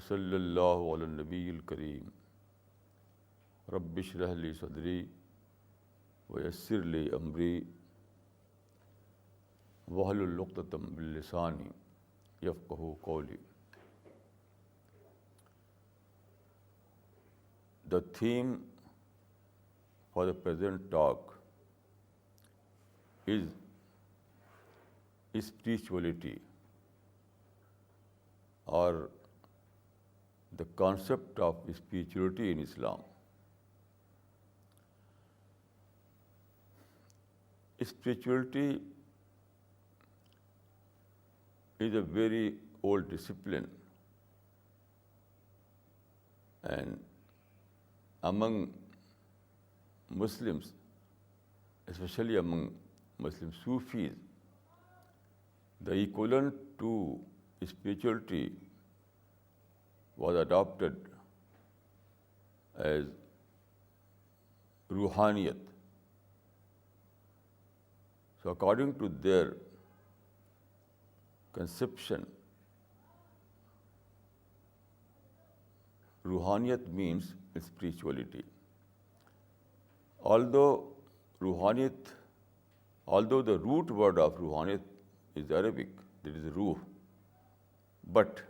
وصلی اللہ علی النبی الکریم رب اشرح لی صدری ویسر لی امری واحلل عقدۃ من لسانی یفقہوا قولی. The theme for the present talk is spirituality, or the concept of spirituality in Islam. Spirituality is a very old discipline, and among Muslims, especially among Muslim Sufis, the equivalent to spirituality was adopted as ruhaniyat. So according to their conception, ruhaniyat means spirituality. Although the root word of ruhaniyat is Arabic, that is ruh, but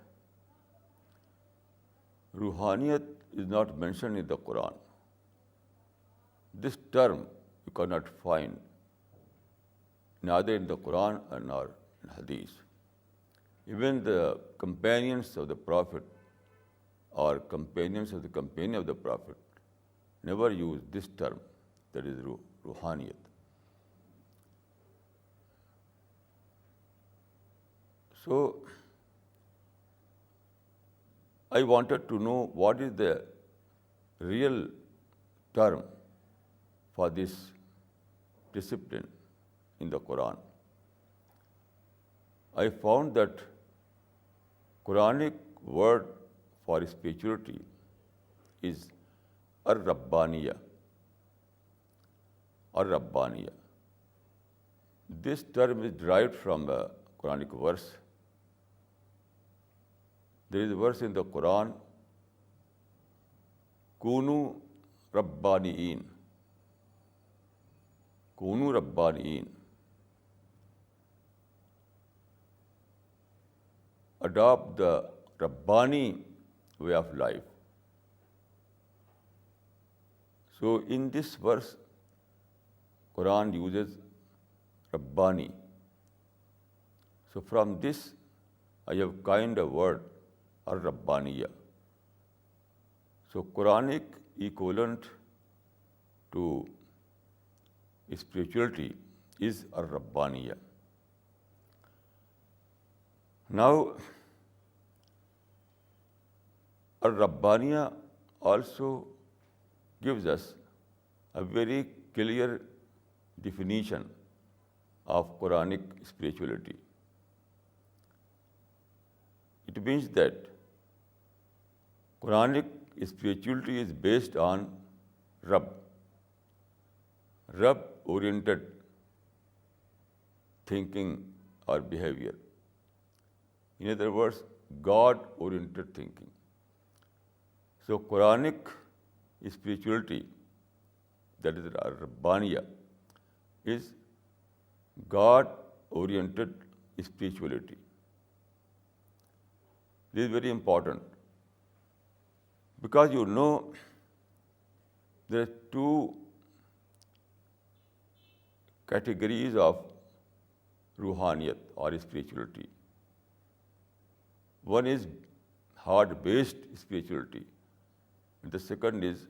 ruhaniyat is not mentioned in the Quran. This term you cannot find neither in the Quran nor in Hadith. Even the companions of the Prophet or companions of the companion of the Prophet never used this term, that is ruhaniyat. So I wanted to know what is the real term for this discipline in the Quran. I found that Quranic word for spirituality is ar-Rabbaniya. Ar-Rabbaniya. This term is derived from a Quranic verse. There is a verse in the Quran, Kunu Rabbaniyin. Kunu Rabbaniyin. Adopt the Rabbani way of life. So in this verse, Quran uses Rabbani. So from this, I have coined a word, ar-Rabbaniya. So Quranic equivalent to spirituality is ar-Rabbaniya. Now, ar-Rabbaniya also gives us a very clear definition of Quranic spirituality. It means that Quranic spirituality is based on Rabb-oriented thinking or behavior. In other words, God-oriented thinking. So Quranic spirituality, that is Rabbaniya, is God-oriented spirituality. This is very important because there are two categories of ruhaniyat or spirituality. One is heart-based spirituality, and the second is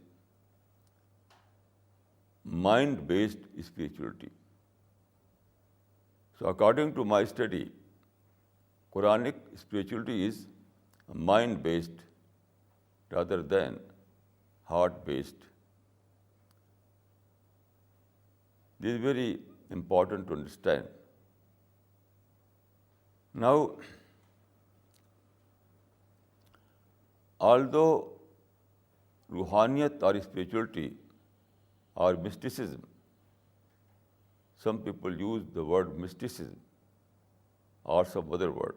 mind-based spirituality. So according to my study, Quranic spirituality is mind-based rather than heart-based. This is very important to understand. Now, although ruhaniyat or spirituality or mysticism, some people use the word mysticism or some other word,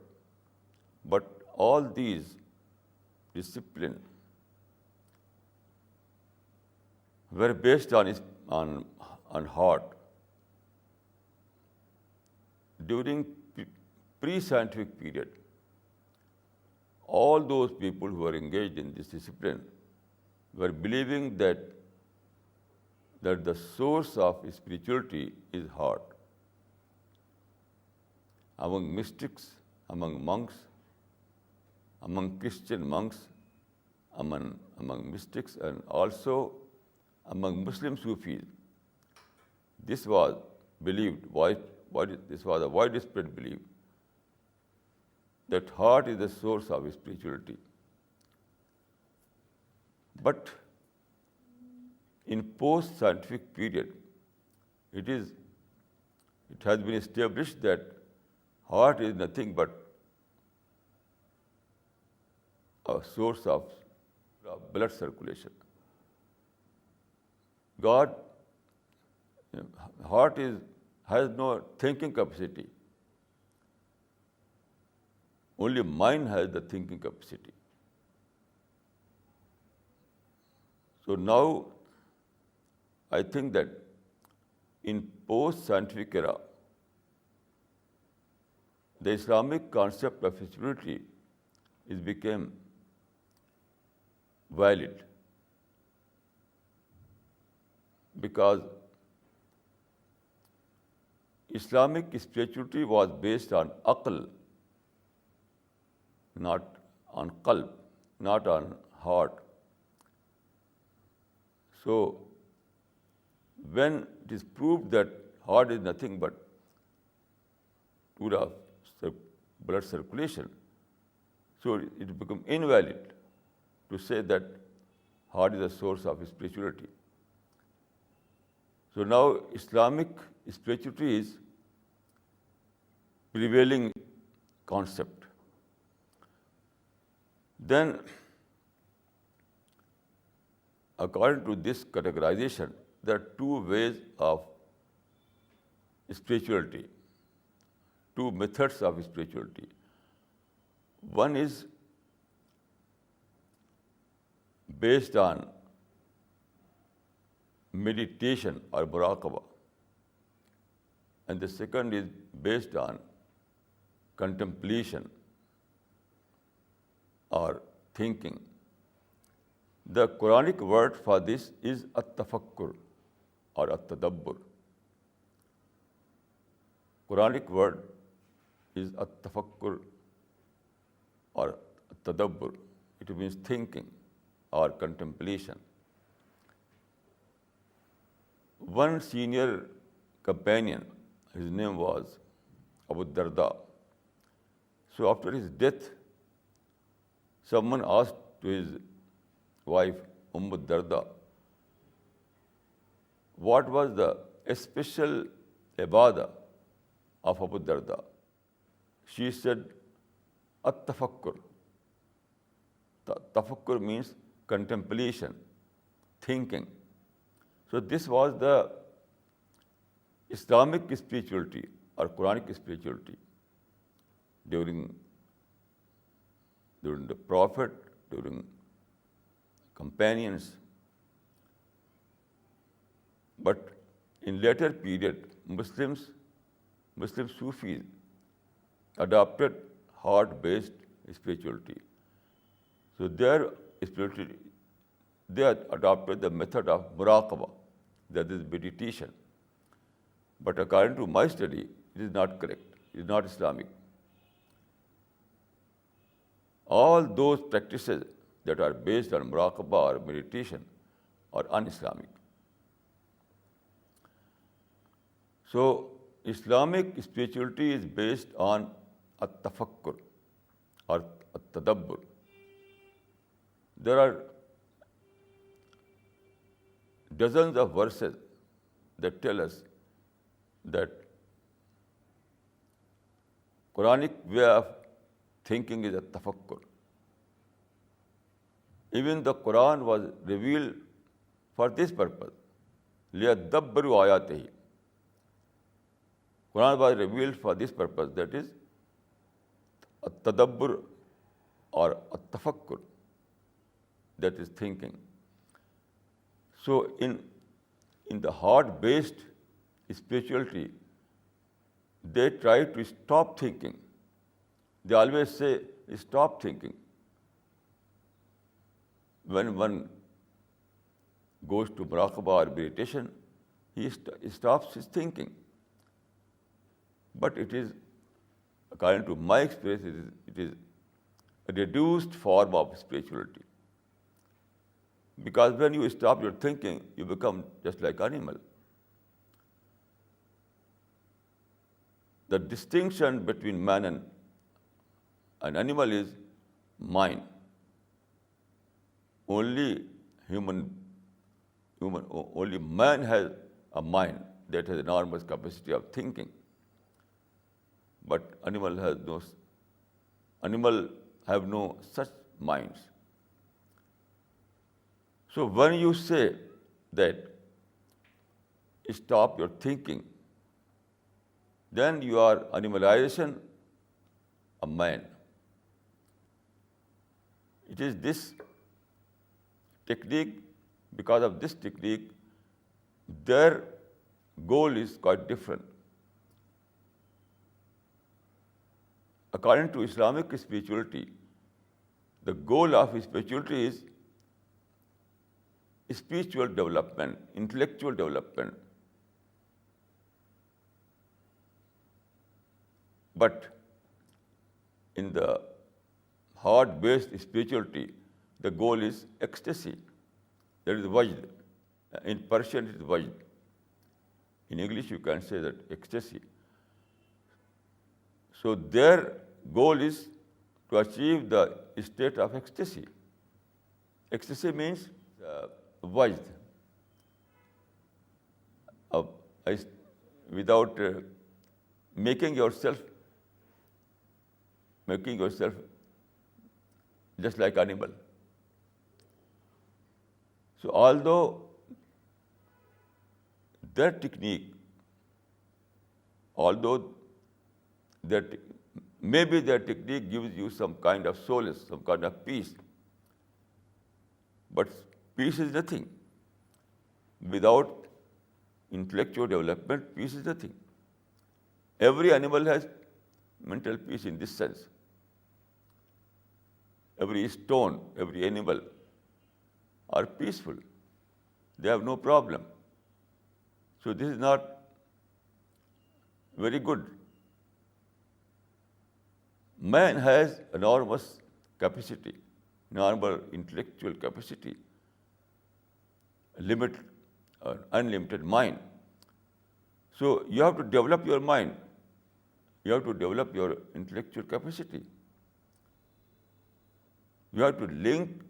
but all these discipline were based on heart. During pre-scientific period, all those people who were engaged in this discipline were believing that the source of spirituality is heart. Among mystics, among monks, among Christian monks, among mystics, and also among Muslim Sufis, this was believed. This was a widespread belief that heart is the source of spirituality. But in post-scientific period, it has been established that heart is nothing but a source of blood circulation. Heart has no thinking capacity. Only mind has the thinking capacity. So now, I think that in post-scientific era, the Islamic concept of spirituality became valid, because Islamic spirituality was based on aql, not on qalb, not on heart. So, when it is proved that heart is nothing but tool of blood circulation, so it becomes invalid to say that heart is the source of spirituality. So now Islamic spirituality is prevailing concept. Then, according to this categorization, there are two ways of spirituality, two methods of spirituality. One is based on meditation or muraqabah, and the second is based on contemplation or thinking. The Quranic word for this is at-tafakkur or at-tadabbur. Quranic word is at-tafakkur or at-tadabbur. It means thinking or contemplation. One senior companion, his name was Abu Darda. So after his death, someone asked to his wife, Darda, what was the special ibadah of Abu Darda? She said, at-tafakkur. Tafakkur means contemplation, thinking. So this was the Islamic spirituality or Quranic spirituality during the Prophet, during companions. But in later period, Muslim Sufis adopted heart-based spirituality. So their spirituality, they adopted the method of muraqabah, that is meditation. But according to my study, it is not correct. It is not Islamic. All those practices that are based on muraqabah or meditation are un-Islamic. So Islamic spirituality is based on at-tafakkur or at-tadabbur. There are dozens of verses that tell us that Quranic way of thinking is at-tafakkur. Even the Quran was revealed for this purpose. لِيَدَّبَّرُوا آيَاتِهِ. Quran was revealed for this purpose, that is at-tadabbur or at-tafakkur. that is thinking. So in the heart-based spirituality, they try to stop thinking. They always say, stop thinking. When one goes to muraqabah or meditation, he stops his thinking. But it is, according to my experience, it is a reduced form of spirituality. Because when you stop your thinking, you become just like animal. The distinction between man and an animal is mind. Only only man has a mind that has enormous capacity of thinking. But animal have no such minds. So when you say that stop your thinking, then you are animalization of man. It is this technique, because of this technique, their goal is quite different. According to Islamic spirituality, the goal of spirituality is spiritual development, intellectual development. But in the heart-based spirituality, the goal is ecstasy. That is wajd. In Persian, it is wajd. In English, you can say that ecstasy. So their goal is to achieve the state of ecstasy. Ecstasy means wajd. Without making yourself just like animal. So although that technique, maybe that technique gives you some kind of solace, some kind of peace, but peace is nothing. Without intellectual development, peace is nothing. Every animal has mental peace in this sense. Every stone, every animal are peaceful. They have no problem. So this is not very good. Man has enormous capacity, normal intellectual capacity, unlimited mind. So you have to develop your mind. You have to develop your intellectual capacity. You have to link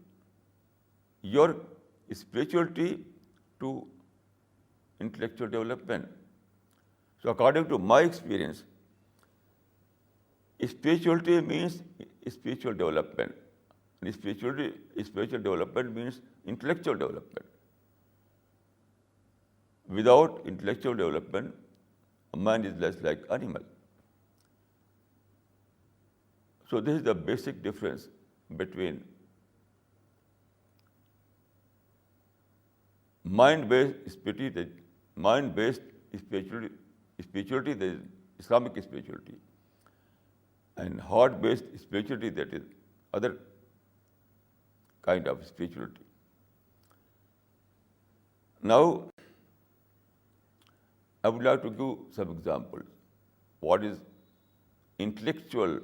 your spirituality to intellectual development. So according to my experience, spirituality means spiritual development. And spiritual development means intellectual development. Without intellectual development, a man is less like animal. So this is the basic difference between mind-based spirituality, that is Islamic spirituality, and heart-based spirituality, that is other kind of spirituality. Now, I would like to give some examples. What is intellectual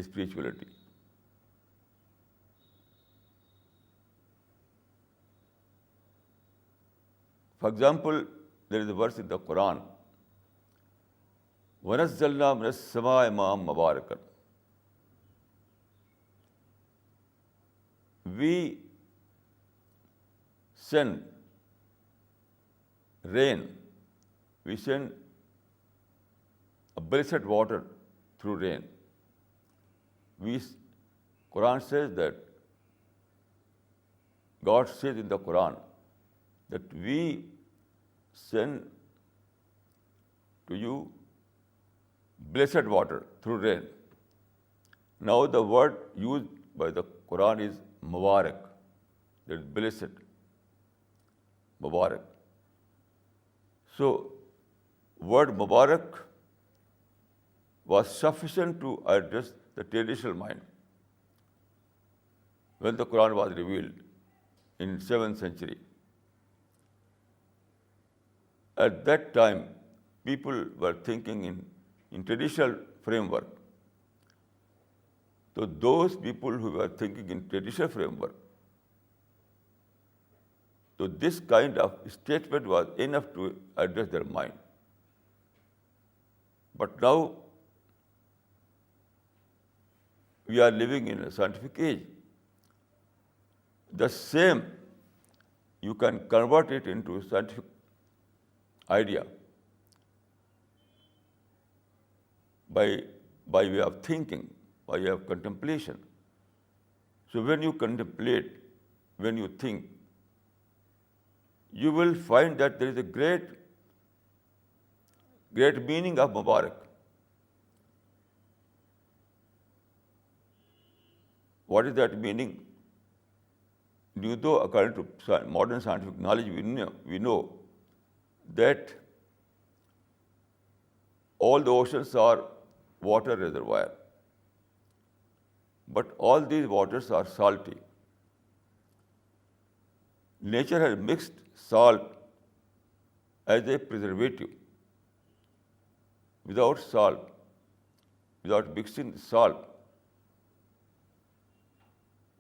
spirituality? For example, there is a verse in the Quran, وَنَزَّلْنَا مِنَ السَّمَاءِ مَاءً مُبَارَكًا. We send rain, we send a blessed water through rain. Quran says that, God says in the Quran that we send to you blessed water through rain. Now the word used by the Quran is Mubarak. that is blessed, Mubarak. So, word Mubarak was sufficient to address the traditional mind when the Quran was revealed in 7th century. At that time, people were thinking in traditional framework. So those people who were thinking in traditional framework, so this kind of statement was enough to address their mind. But now we are living in a scientific age. The same, you can convert it into scientific idea by way of thinking, by way of contemplation. So when you contemplate, when you think, you will find that there is a great meaning of Mubarak. What is that meaning? You know, according to modern scientific knowledge, we know that all the oceans are water reservoir, but all these waters are salty. Nature has mixed salt as a preservative. Without salt, without mixing salt,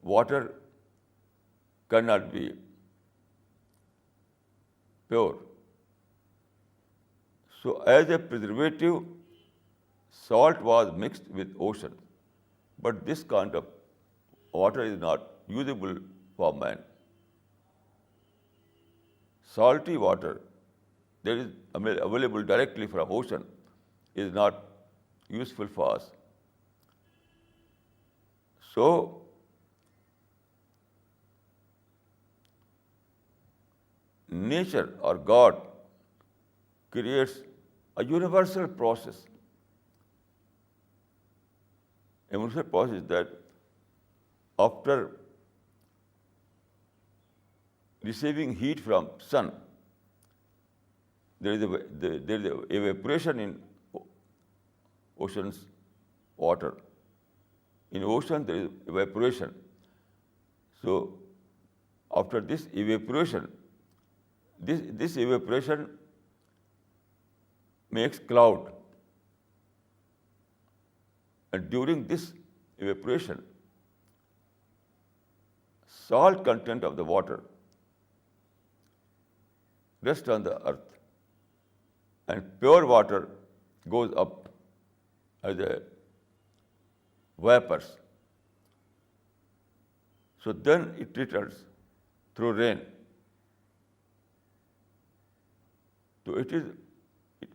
water cannot be pure. So as a preservative, salt was mixed with ocean, but this kind of water is not usable for man. Salty water that is available directly from ocean is not useful for us. So, nature or God creates a universal process. A universal process is that after receiving heat from sun, there is evaporation in ocean's water. In ocean, there is evaporation. So, after this evaporation, this evaporation makes cloud. And during this evaporation, salt content of the water rests on the earth, and pure water goes up as a vapors. So then it returns through rain. So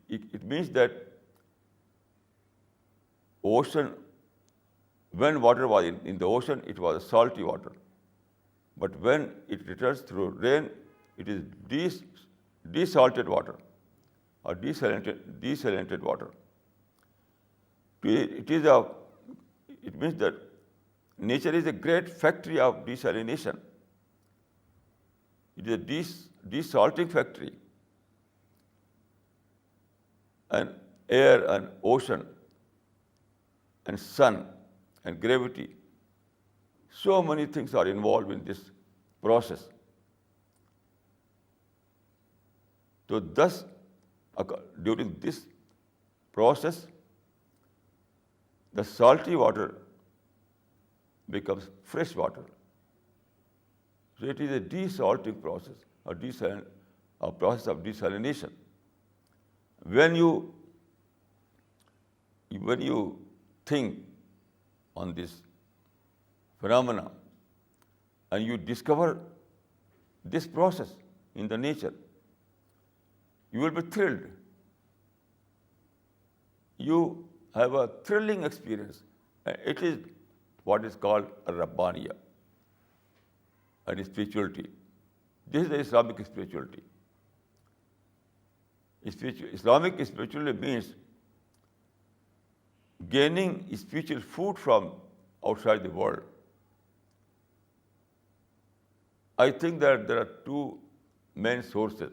it means that ocean, when water was in the ocean, it was salty water. But when it returns through rain, it is desalted water or desalinated water. It means that nature is a great factory of desalination. It is a desalting factory. And air and ocean and sun and gravity, so many things are involved in this process. So thus, during this process, the salty water becomes fresh water. So it is a desalting process, a process of desalination. When you think on this phenomena and you discover this process in the nature, you will be thrilled. You have a thrilling experience. It is what is called a Rabbaniya and spirituality. This is the Islamic spirituality. Islamic spirituality means gaining spiritual food from outside the world I think that there are two main sources.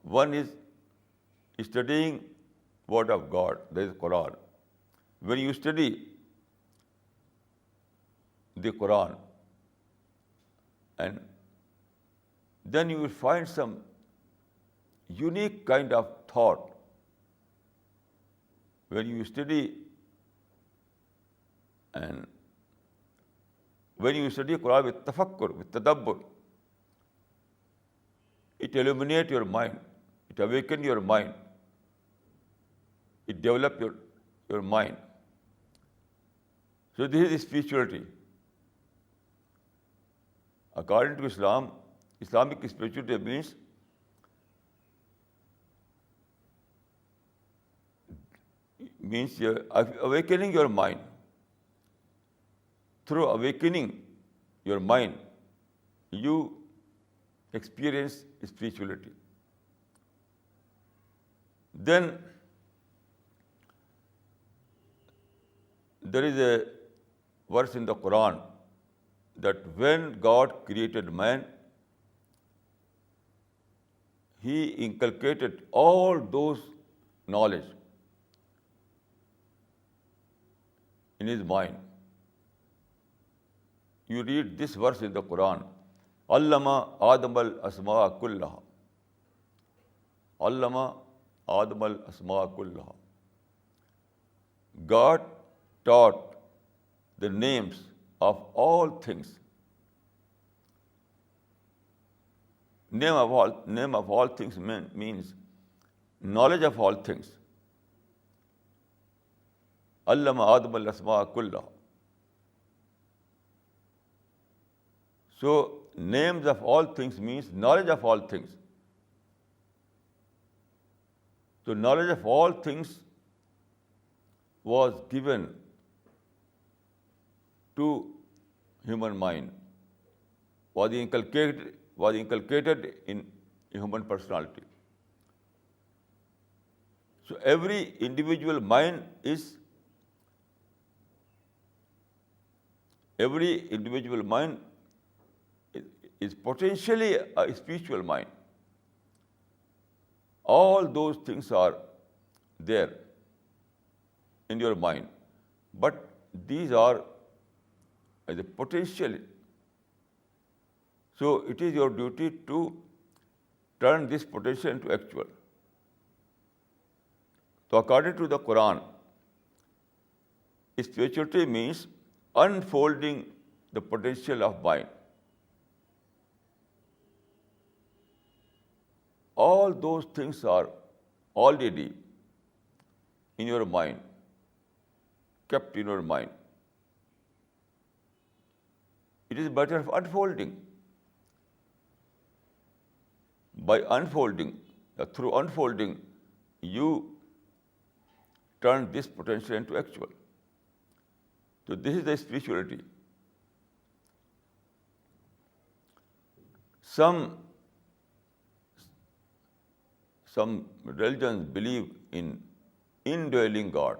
One is studying Word of God, that is Quran. When you study the Quran, and then you will find some unique kind of thought. When you study and when you study Quran with tafakkur, with tadabbur, it illuminates your mind, it awakens your mind, it develops your mind. So this is spirituality. According to Islam, Islamic spirituality means you're awakening your mind. Through awakening your mind, you experience spirituality. Then there is a verse in the Quran that when God created man, He inculcated all those knowledge in his mind. You read this verse in the Quran, Allama Adam al-Asma'a kullaha. Allama Adam al-Asma'a kullaha. God taught the names of all things. Name of all things means knowledge of all things. Allama Adam al-Asma'a kullaha. So, names of all things means knowledge of all things. So, knowledge of all things was given to human mind, was inculcated in human personality. So, every individual mind is potentially a spiritual mind. All those things are there in your mind, but these are the potential. So it is your duty to turn this potential into actual. So according to the Quran, spirituality means unfolding the potential of mind. All those things are already in your mind, kept in your mind. It is a matter of unfolding. By unfolding, through unfolding, you turn this potential into actual. So this is the spirituality. Some religions believe in indwelling God,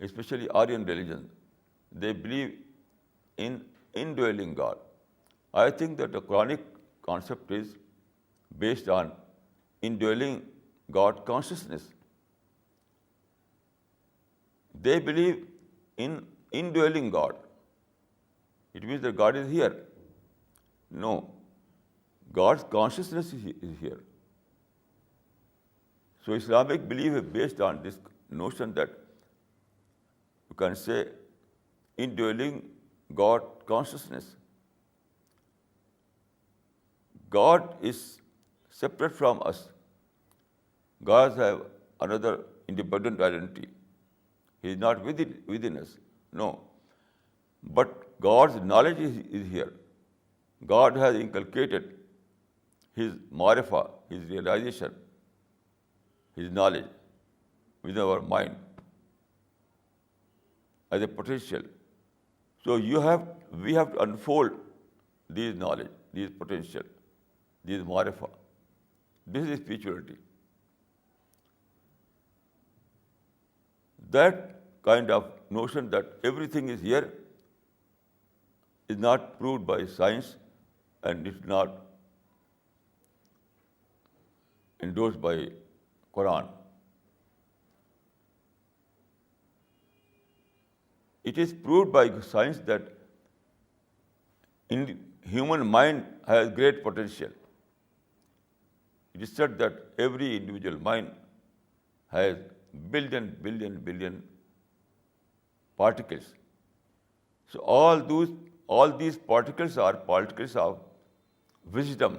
especially Aryan religions. They believe in indwelling God. I think that the Quranic concept is based on indwelling God consciousness. They believe in indwelling God. It means that God is here. No. God's consciousness is here. So Islamic belief is based on this notion that you can say indwelling God consciousness. God is separate from us. God has another independent identity. He is not within us. No. But God's knowledge is here. God has inculcated His marifa, His realization, His knowledge within our mind as a potential. So we have to unfold these knowledge, these potential, these marifa. This is spirituality. That kind of notion that everything is here is not proved by science and it's not endorsed by Quran. It is proved by science that human mind has great potential. It is said that every individual mind has billion particles. So all these particles are particles of wisdom.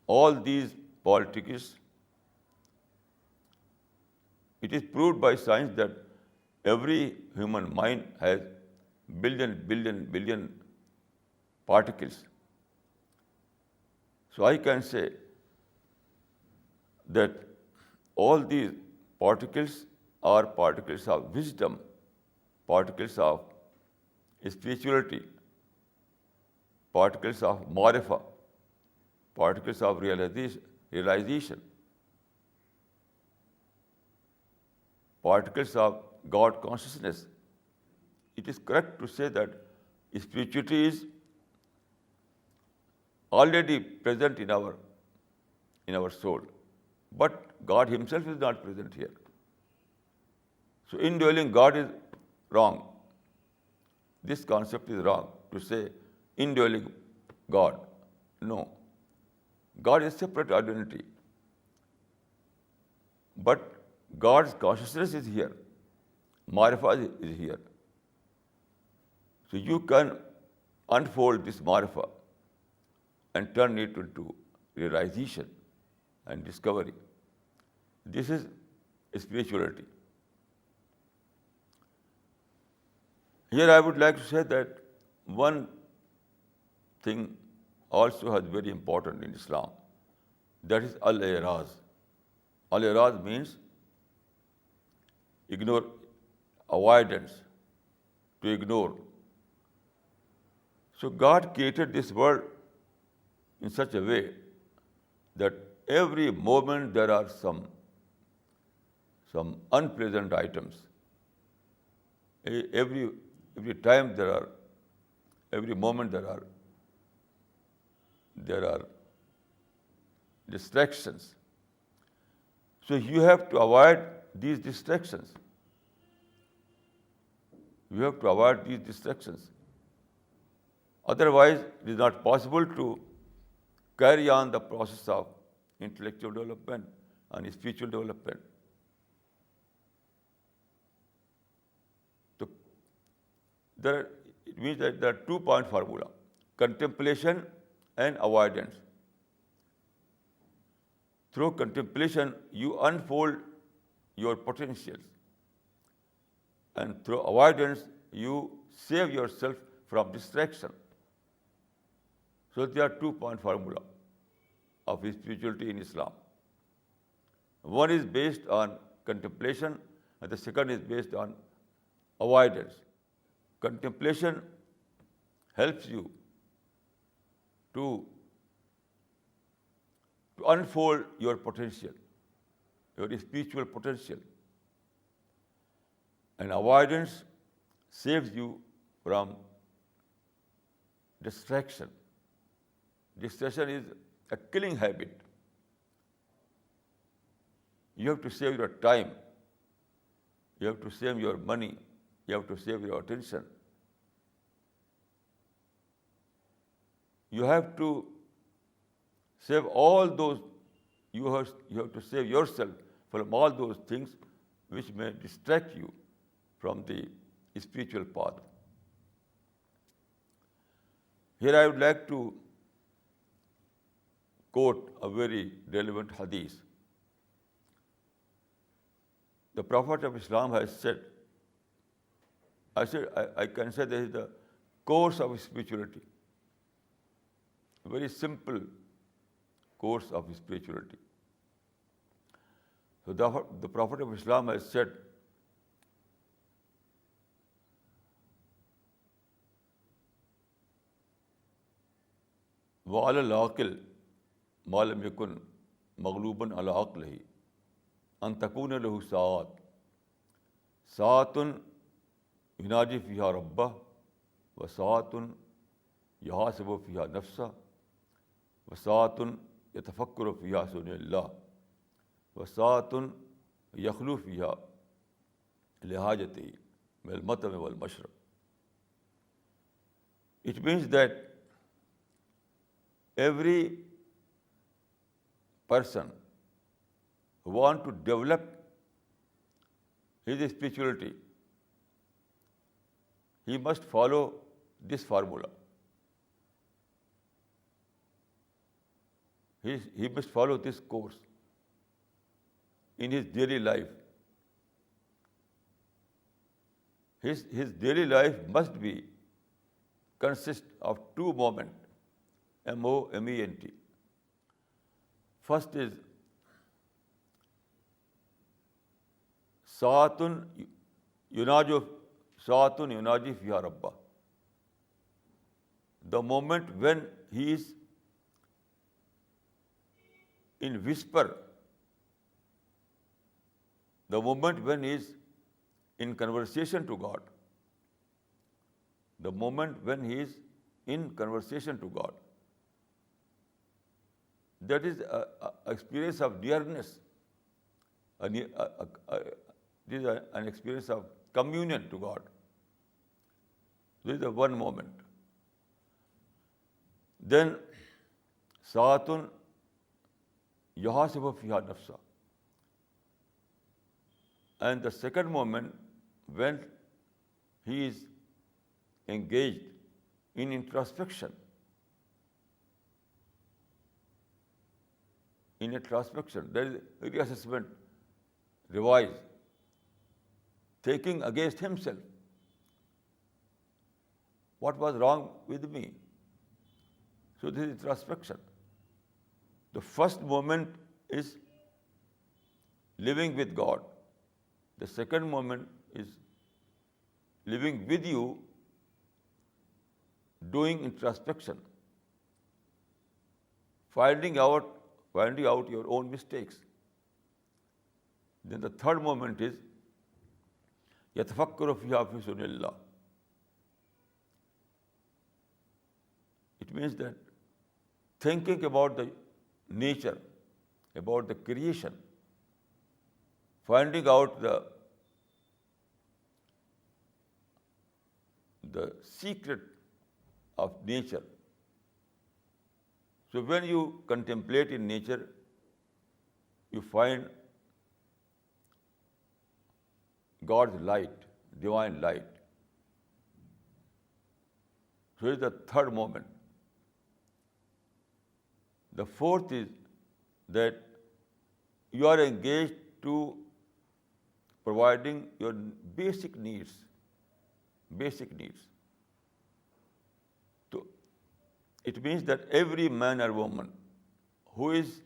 All these particles, it is proved by science that every human mind has billion particles. So I can say that all these particles are particles of wisdom, particles of spirituality, particles of marifa, particles of realization, particles of God consciousness. It is correct to say that spirituality is already present in our soul, but God Himself is not present here. So indwelling God is wrong. This concept is wrong to say indwelling God. No. God is a separate identity. But God's consciousness is here. Marifa is here. So you can unfold this marifa and turn it into realization and discovery. This is spirituality. Here I would like to say that one thing also has very important in Islam. That is al-i'raz. Al-i'raz means ignore, avoidance, to ignore. So God created this world in such a way that every moment there are some unpleasant items. Every time every moment there are distractions. So you have to avoid these distractions. You have to avoid these distractions. Otherwise, it is not possible to carry on the process of intellectual development and spiritual development. So it means that there are 2-point formula: contemplation and avoidance. Through contemplation, you unfold your potentials. And through avoidance, you save yourself from distraction. So there are 2-point formula of spirituality in Islam. One is based on contemplation, and the second is based on avoidance. Contemplation helps you to unfold your potential, your spiritual potential. And avoidance saves you from distraction. Distraction is a killing habit. You have to save your time. You have to save your money. You have to save your attention. You have to save all those, you have to save yourself from all those things which may distract you from the spiritual path. Here I would like to quote a very relevant hadith. The Prophet of Islam has said, I can say this is the course of spirituality. A very simple course of spirituality. So the Prophet of Islam has said, وَعَلَى الْعَاقِلِ مَا لَمْ يَكُنْ مَغْلُوبًا عَلَى عَقْلِهِ أَن تَكُونَ لَهُ سَاعَةٌ يُنَاجِي فِيهَا رَبَّهُ وساعة يحاسب فيها نفسه وساعة يتفكر فيها سنن الله وساعة يخلو فيها لحاجته من المطعم والمشرب. It means that every person who wants to develop his spirituality, he must follow this formula. He must follow this course in his daily life. His daily life must be consist of two moments, moment. First is saatun yunaji fiha rabba. The moment when he is in whisper, the moment when he is in conversation to God, the moment when he is in conversation to God, that is an experience of nearness. This is an experience of communion to God. This is the one moment. Then saatun yahasibu fiha nafsa. And the second moment, when he is engaged in introspection, there is reassessment, revise, taking against himself. What was wrong with me? So this is introspection. The first moment is living with God. The second moment is living with you, doing introspection, finding out your own mistakes. Then the third moment is yatafakkaru fiha fi sunillah. It means that thinking about the nature, about the creation, finding out the secret of nature. So when you contemplate in nature, you find God's light, divine light. So it's the third moment. The fourth is that you are engaged to providing your basic needs. So it means that every man or woman who is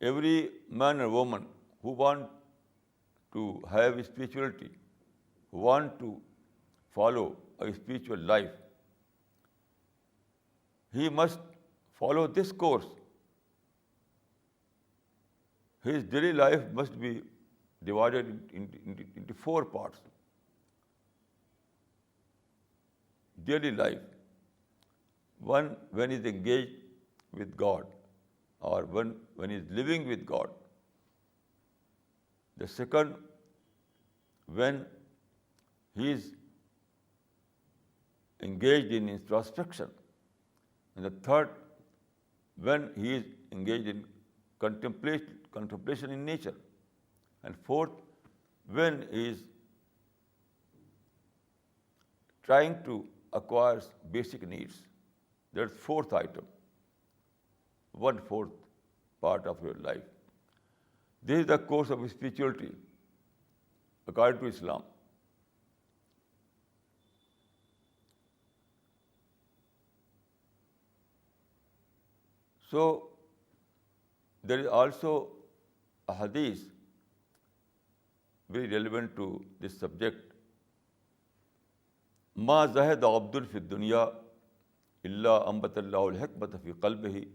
every man or woman who want to have spirituality, who want to follow a spiritual life, he must follow this course. His daily life must be divided into 4 parts. Daily life. One, when he is engaged with God, or when he is living with God. The second, when he is engaged in introspection. And the third, when he is engaged in contemplation in nature. And fourth, when he is trying to acquire basic needs. That's fourth item. 1/4 part of your life. This is the course of spirituality according to Islam. So there is also a hadith very relevant to this subject. ما زهد عبد في الدنيا إلا أنبت الله الحكمة في قلبه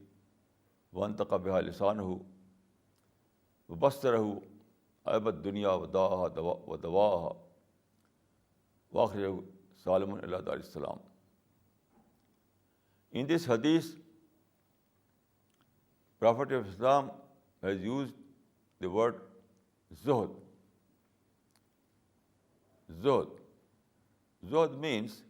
وانطق بها لسانه وبصره أَبَ الدُّنْيَا وَدَوَاهَا وَدَوَاهَا وَأَخْرَجَهُ سالم علیہ السلام. In this hadith, Prophet of Islam has used the word zuhd. Zuhd. Zuhd means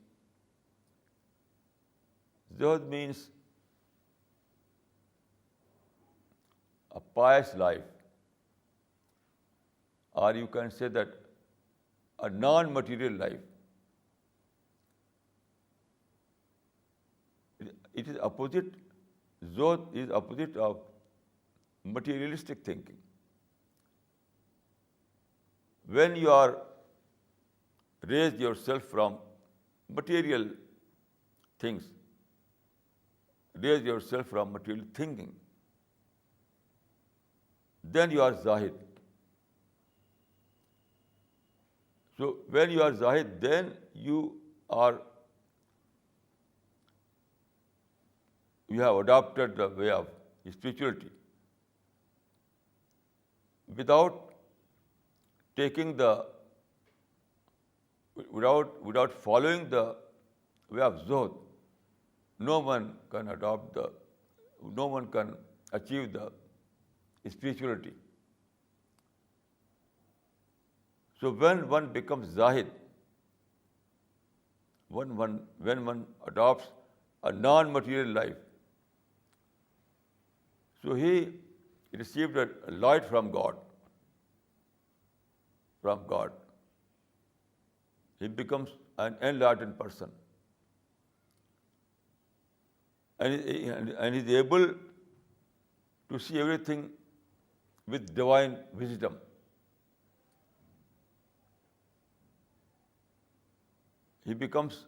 a pious life, or you can say that a non-material life. It is opposite. Zuhd is opposite of materialistic thinking. When you are raised yourself from material things, raise yourself from material thinking, then you are zahid. So when you are zahid, then you have adopted the way of spirituality without following the way of zuhd. No one can achieve the spirituality. So when one becomes zahid, when one adopts a non-material life, so he received a light from God. He becomes an enlightened person. And he is able to see everything with divine wisdom. He becomes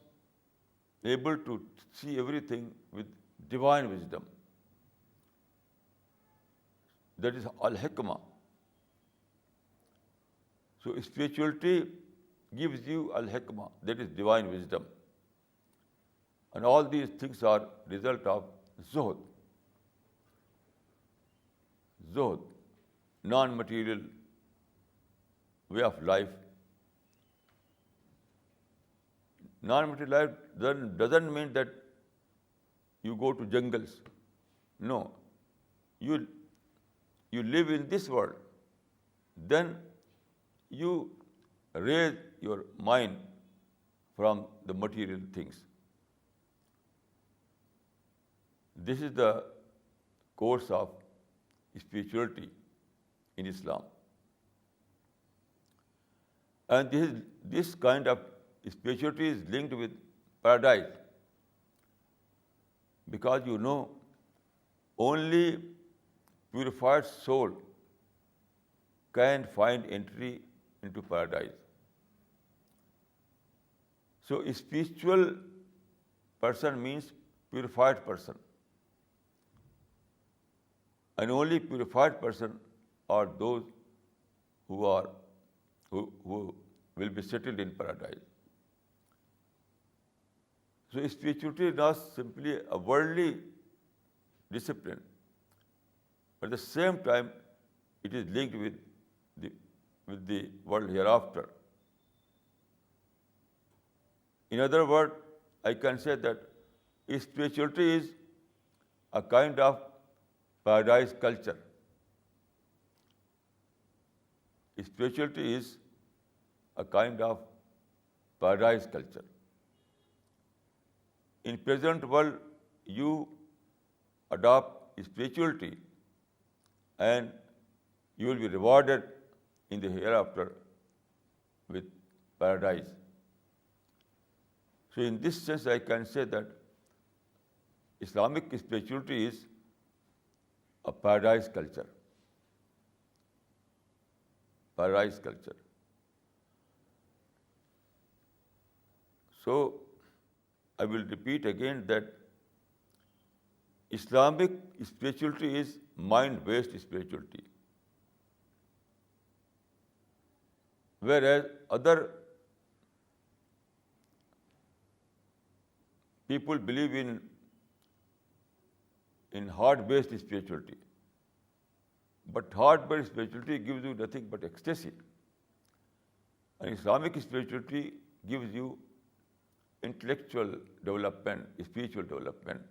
able to see everything with divine wisdom. That is al-hikmah. So spirituality gives you al-hikmah, that is divine wisdom. And all these things are result of zuhd. Zuhd, non-material way of life. Non-material life doesn't mean that you go to jungles. No. You live in this world. Then you raise your mind from the material things. This is the course of spirituality in Islam. And this kind of spirituality is linked with paradise, because only purified soul can find entry into paradise. So a spiritual person means purified person. And only purified person are those who will be settled in paradise. So spirituality is not simply a worldly discipline, but at the same time it is linked with the world hereafter. In other words, I can say that spirituality is a kind of paradise culture. Spirituality is a kind of paradise culture. In present world, you adopt spirituality and you will be rewarded in the hereafter with paradise. So in this sense, I can say that Islamic spirituality is a paradise culture. Paradise culture. So I will repeat again that Islamic spirituality is mind-based spirituality, whereas other people believe in heart-based spirituality. But heart-based spirituality gives you nothing but ecstasy. And Islamic spirituality gives you intellectual development, spiritual development,